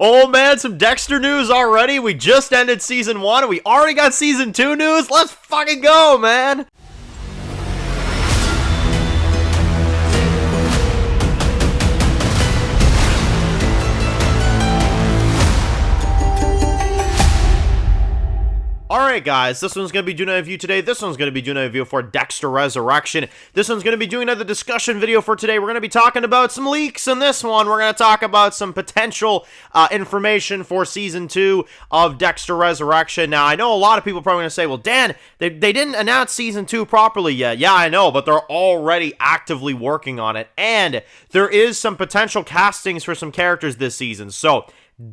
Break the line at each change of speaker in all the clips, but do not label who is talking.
Oh man, some Dexter news already. We just ended season 1 and we already got season 2 news. Let's fucking go, man. Alright guys, this one's going to be doing a review today. This one's going to be doing a review for Dexter Resurrection. This one's going to be doing another discussion video for today. We're going to be talking about some leaks in this one. We're going to talk about some potential information for Season 2 of Dexter Resurrection. Now, I know a lot of people are probably going to say, well, Dan, they didn't announce Season 2 properly yet. Yeah, I know, but they're already actively working on it. And there is some potential castings for some characters this season. So,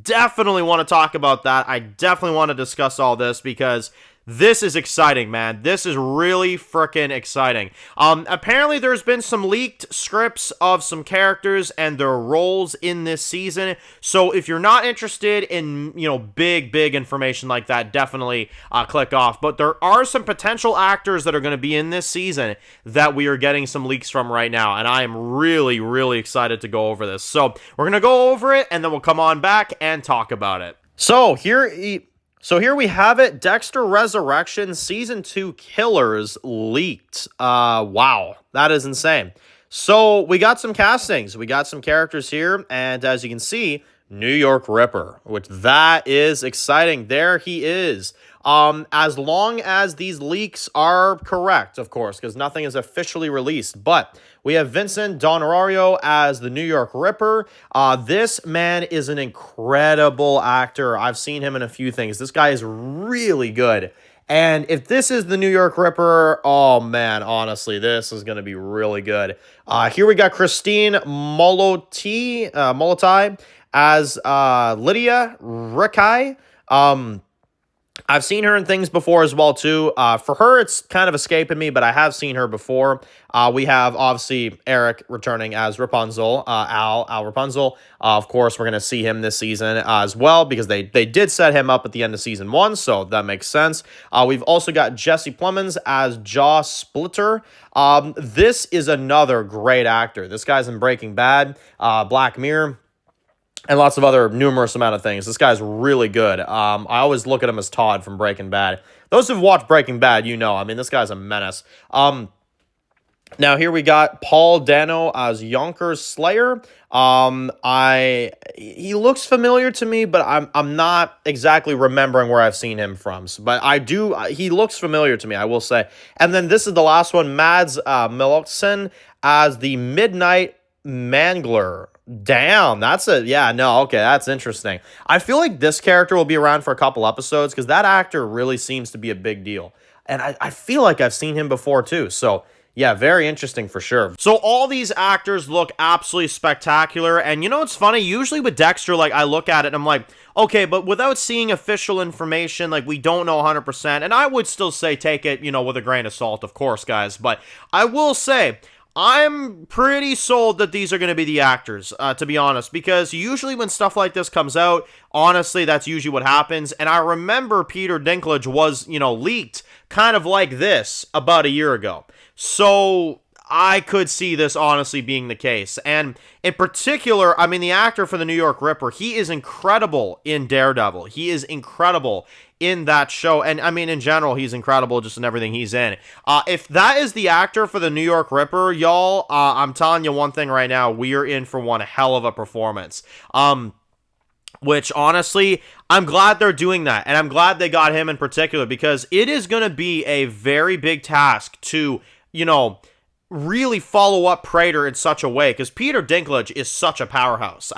definitely want to talk about that. I definitely want to discuss all this because this is exciting, man. This is really freaking exciting. Apparently there's been some leaked scripts of some characters and their roles in this season. So if you're not interested in, big information like that, definitely click off. But there are some potential actors that are going to be in this season that we are getting some leaks from right now. And I am really, really excited to go over this. So we're going to go over it and then we'll come on back and talk about it. So here we have it, Dexter Resurrection Season 2 Killers leaked. Wow, that is insane. So we got some castings, we got some characters here, and as you can see, New York Ripper, which that is exciting. There he is. As long as these leaks are correct, of course, because nothing is officially released, but we have Vincent D'Onorio as the New York Ripper. This man is an incredible actor. I've seen him in a few things. This guy is really good. And if this is the New York Ripper, oh man, honestly, this is going to be really good. Here we got Christine Molotai as Lydia Rikai. I've seen her in things before as well, too. For her, it's kind of escaping me, but I have seen her before. We have, obviously, Eric returning as Rapunzel, Al Rapunzel. Of course, we're going to see him this season as well, because they did set him up at the end of Season 1, so that makes sense. We've also got Jesse Plemons as Jaw Splitter. This is another great actor. This guy's in Breaking Bad, Black Mirror, and lots of other numerous amount of things. This guy's really good. I always look at him as Todd from Breaking Bad. Those who've watched Breaking Bad, this guy's a menace. Now here we got Paul Dano as Yonkers Slayer. He looks familiar to me, but I'm not exactly remembering where I've seen him from. But he looks familiar to me, I will say. And then this is the last one, Mads Mikkelsen as the Midnight Mangler. Damn, that's interesting. I feel like this character will be around for a couple episodes because that actor really seems to be a big deal. And I feel like I've seen him before too, so yeah, very interesting for sure. So all these actors look absolutely spectacular, and it's funny, usually with Dexter, I look at it and I'm like, okay, but without seeing official information, we don't know 100%, and I would still say take it, with a grain of salt, of course, guys, but I will say, I'm pretty sold that these are going to be the actors, to be honest, because usually when stuff like this comes out, honestly, that's usually what happens, and I remember Peter Dinklage was, leaked kind of like this about a year ago, so I could see this honestly being the case, and in particular, the actor for the New York Ripper, he is incredible in Daredevil. He is incredible in that show, and in general, he's incredible just in everything he's in. If that is the actor for the New York Ripper, y'all, I'm telling you one thing right now, we are in for one hell of a performance. Which, honestly, I'm glad they're doing that, and I'm glad they got him in particular, because it is going to be a very big task to, really follow up Prater in such a way, because Peter Dinklage is such a powerhouse.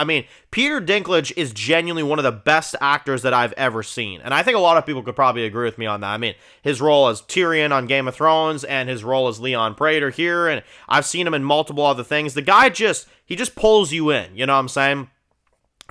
Peter Dinklage is genuinely one of the best actors that I've ever seen, and I think a lot of people could probably agree with me on that. His role as Tyrion on Game of Thrones, and his role as Leon Prater here, and I've seen him in multiple other things. The guy he just pulls you in, you know what I'm saying?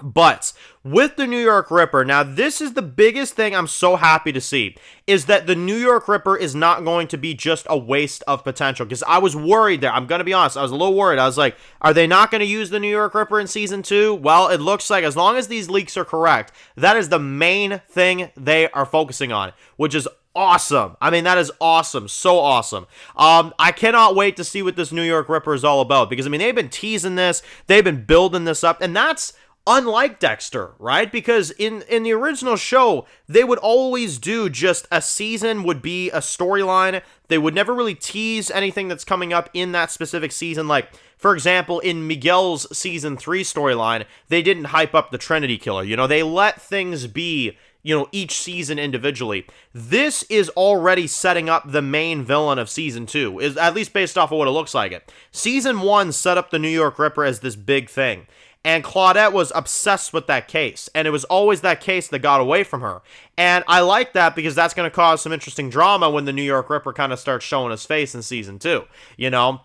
But with the New York Ripper, now this is the biggest thing I'm so happy to see, is that the New York Ripper is not going to be just a waste of potential, because I was worried there. I'm going to be honest, I was a little worried. I was like, are they not going to use the New York Ripper in Season 2? Well, it looks like as long as these leaks are correct, that is the main thing they are focusing on, which is awesome. That is awesome. So awesome. I cannot wait to see what this New York Ripper is all about, because, they've been teasing this, they've been building this up, and that's Unlike Dexter, right? Because in the original show, they would always do just a season would be a storyline. They would never really tease anything that's coming up in that specific season. Like, for example, in Miguel's season 3 storyline, they didn't hype up the Trinity Killer. You know, they let things be, you know, each season individually. This is already setting up the main villain of season 2, is at least based off of what it looks like it. Season 1 set up the New York Ripper as this big thing. And Claudette was obsessed with that case. And it was always that case that got away from her. And I like that because that's going to cause some interesting drama when the New York Ripper kind of starts showing his face in season 2. You know?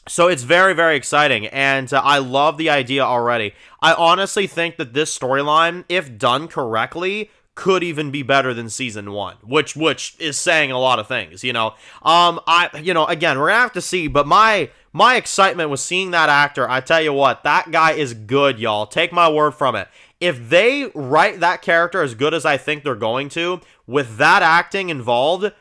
So it's very, very exciting. And I love the idea already. I honestly think that this storyline, if done correctly, could even be better than season 1, which is saying a lot of things, you know. Again, we're gonna have to see, but my excitement was seeing that actor. I tell you what, that guy is good, y'all. Take my word from it. If they write that character as good as I think they're going to, with that acting involved,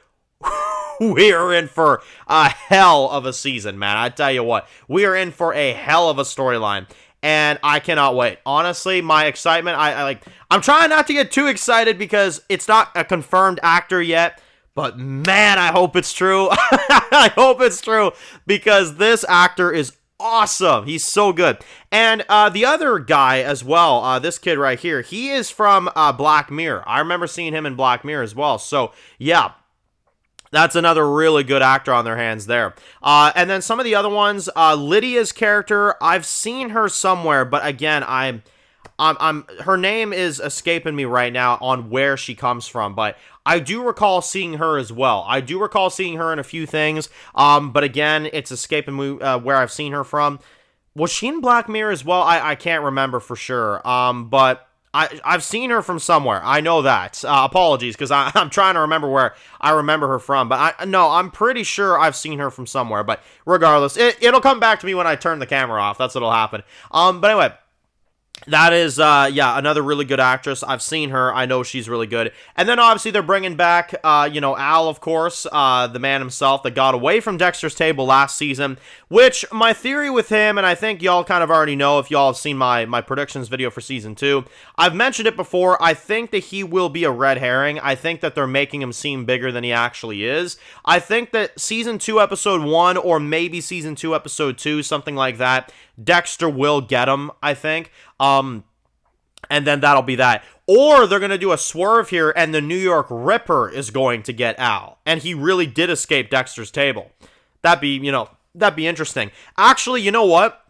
we are in for a hell of a season, man. I tell you what, we are in for a hell of a storyline. And I cannot wait. Honestly, my excitement, I'm trying not to get too excited because it's not a confirmed actor yet. But man, I hope it's true. I hope it's true because this actor is awesome. He's so good. And the other guy as well, this kid right here, he is from Black Mirror. I remember seeing him in Black Mirror as well. So, yeah. That's another really good actor on their hands there. And then some of the other ones, Lydia's character, I've seen her somewhere, but again, her name is escaping me right now on where she comes from, but I do recall seeing her as well. I do recall seeing her in a few things, but again, it's escaping me where I've seen her from. Was she in Black Mirror as well? I can't remember for sure, but I've seen her from somewhere. I know that. Apologies, because I'm trying to remember where I remember her from. But I'm pretty sure I've seen her from somewhere. But regardless, it'll come back to me when I turn the camera off. That's what'll happen. But anyway, that is, another really good actress. I've seen her. I know she's really good. And then obviously they're bringing back, Al, of course, the man himself that got away from Dexter's table last season, which my theory with him, and I think y'all kind of already know if y'all have seen my predictions video for season 2, I've mentioned it before. I think that he will be a red herring. I think that they're making him seem bigger than he actually is. I think that season 2, episode 1, or maybe season 2, episode 2, something like that, Dexter will get him, I think. And then that'll be that. Or they're going to do a swerve here and the New York Ripper is going to get Al. And he really did escape Dexter's table. That'd be interesting. Actually, you know what?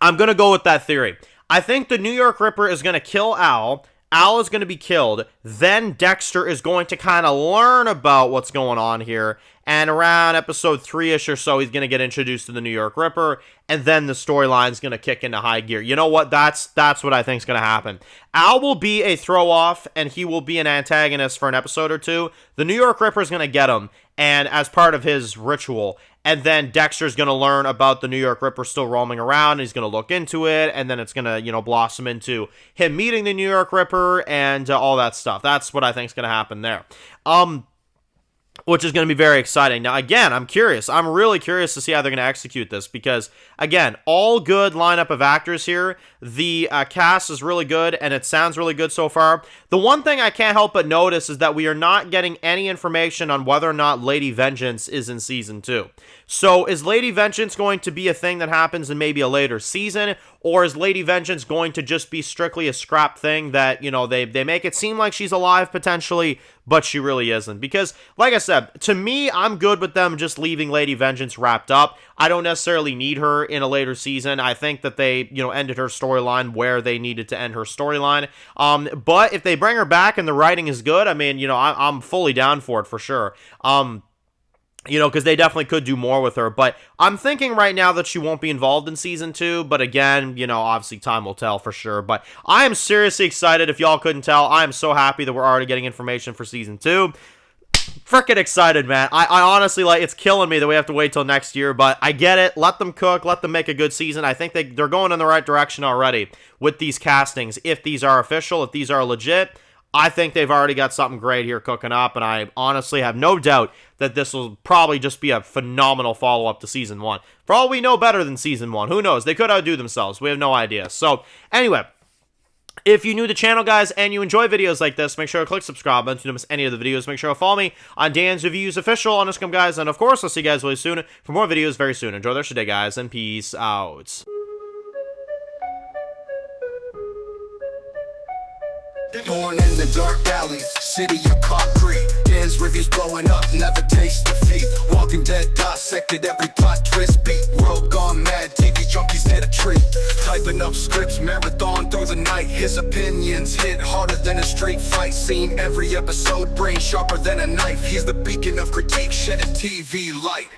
I'm going to go with that theory. I think the New York Ripper is going to kill Al. Al is going to be killed. Then Dexter is going to kind of learn about what's going on here. And around episode 3-ish or so, he's going to get introduced to the New York Ripper. And then the storyline's going to kick into high gear. You know what? That's what I think is going to happen. Al will be a throw-off, and he will be an antagonist for an episode or two. The New York Ripper is going to get him, and as part of his ritual. And then Dexter's going to learn about the New York Ripper still roaming around. And he's going to look into it, and then it's going to, blossom into him meeting the New York Ripper and all that stuff. That's what I think is going to happen there. Which is going to be very exciting. Now, again, I'm curious. I'm really curious to see how they're going to execute this because, again, all good lineup of actors here. The cast is really good, and it sounds really good so far. The one thing I can't help but notice is that we are not getting any information on whether or not Lady Vengeance is in Season 2. So, is Lady Vengeance going to be a thing that happens in maybe a later season, or is Lady Vengeance going to just be strictly a scrap thing that, they make it seem like she's alive potentially, but she really isn't? Because, like I said, to me, I'm good with them just leaving Lady Vengeance wrapped up. I don't necessarily need her in a later season. I think that they, ended her storyline where they needed to end her storyline. But if they bring her back and the writing is good, I mean, I'm fully down for it for sure. Because they definitely could do more with her. But I'm thinking right now that she won't be involved in Season 2. But again, obviously time will tell for sure. But I am seriously excited. If y'all couldn't tell, I am so happy that we're already getting information for Season 2. Freaking excited, man. I honestly, it's killing me that we have to wait till next year. But I get it. Let them cook. Let them make a good season. I think they're going in the right direction already with these castings. If these are official, if these are legit, I think they've already got something great here cooking up, and I honestly have no doubt that this will probably just be a phenomenal follow-up to Season 1. For all we know, better than Season 1. Who knows? They could outdo themselves. We have no idea. So, anyway, If you're new to the channel, guys, and you enjoy videos like this, make sure to click subscribe button so you don't miss any of the videos. Make sure to follow me on Dan's Reviews Official on Instagram, guys. And, of course, I'll see you guys really soon for more videos very soon. Enjoy the rest of your day, guys, and peace out.
Born in the dark alleys, city of concrete. Dan's reviews blowing up, never taste defeat. Walking Dead dissected every plot twist beat. World gone mad, TV junkies did a treat. Typing up scripts, marathon through the night. His opinions hit harder than a straight fight scene. Every episode, brain sharper than a knife. He's the beacon of critique, shedding TV light.